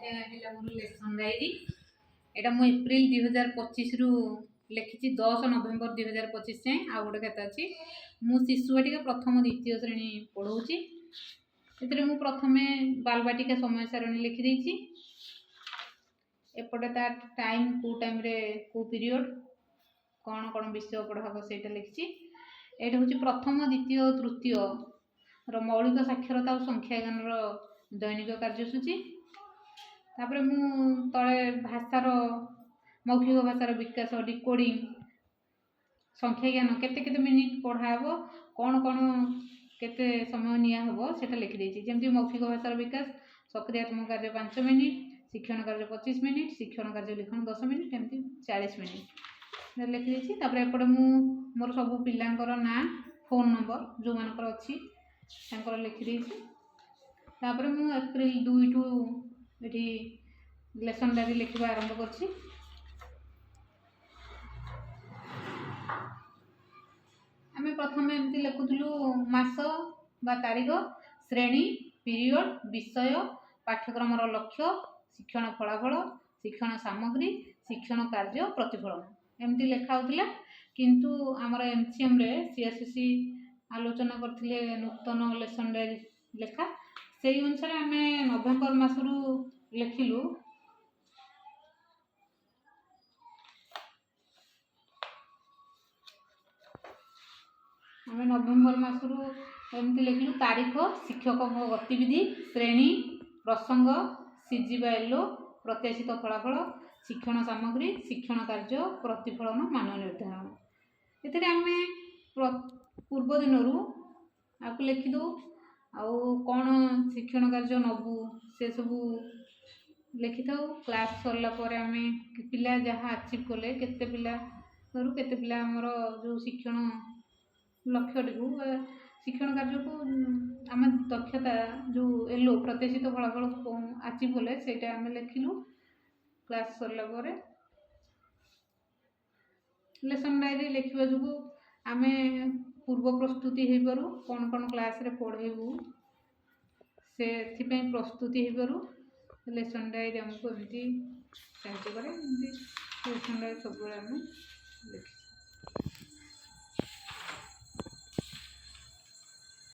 है मोर lesson diary. एटा मु April 2025 रु लिखी 10 नवेम्बर 2025 जाए। आ गोटे कथा अच्छी मु शिशुवाटिका प्रथम द्वितीय श्रेणी पढ़ाऊँगी। से मु प्रथमे बालबाटिका समय सारणी लिखिदेची। एपटे तार टाइम को टाइम रे को पीरियड कौन कौन विषय पढ़ा से लिखी। यहाँ हूँ प्रथम द्वितीय तृतीय मौलिक साक्षरता और संख्याज्ञान दैनिक कार्यसूची। तापर मु तले भाषार मौखिक भाषार विकास डिकोडिंग संख्याज्ञान केते केते मिनिट पढ़ाब कौन कौन केते समय निया हबो सेटा लिखि देछि। जेमति मौखिक भाषार विकास सक्रियात्मक कार्य 5 मिनिट, शिक्षण कार्य 25 मिनिट, शिक्षण कार्य लिखन 10 मिनिट, एमति 40 मिनिट लिखि देछि। तापर एपटे मु मोर सब पिलांकर ना फोन नंबर जो मानकर अछि तांकर लिखि देछि। तापर मु एप्रिल 2 टू एठी लेसन डायरी लिखिबा आरंभ करछि। आमे प्रथमे एमति लिखुथलु मास बा तारीख, श्रेणी, पीरियड, विषय, पाठ्यक्रम लक्ष्य, शिक्षण फलाफल, शिक्षण सामग्री, शिक्षण कार्य, प्रतिफलन एमती लिखा होता। किंतु आमर एमसीएम रे सीएससी आलोचना करथिले नूतन लेसन डायरी लेखा से अनुसार आम नवेम्बर मासरू लिखिलु। आम नवेम्बर मासरू एमती लिखिलु तारीख, शिक्षक गतिविधि, श्रेणी, प्रसंग, सीजीएलओ, प्रत्याशित फलाफल, शिक्षण सामग्री, शिक्षण कार्य, प्रतिफलन, मान निर्धारण। ये आम पूर्व दिन आपको लिखिदू आउ कौन शिक्षण कार्य नबू से सबू लिखि था। क्लास सरला आम पिला जहाँ आचिव कले केते पिला केते पिला आमर जो शिक्षण लक्ष्य टी शिक्षण कार्य को आम दक्षता जो एलो प्रत्याशित फलाफल आचिव कले से आम लिखिलु। क्लास सरला लेसन डायरी लिखा जो आम पूर्व प्रस्तुति हो पारू कौन कौन क्लास रे पढ़ेबू से प्रस्तुति हो पारू। लेसन डायरी आमको एमती साहाय्य करे। लेसन डायरी सब आम लिखी।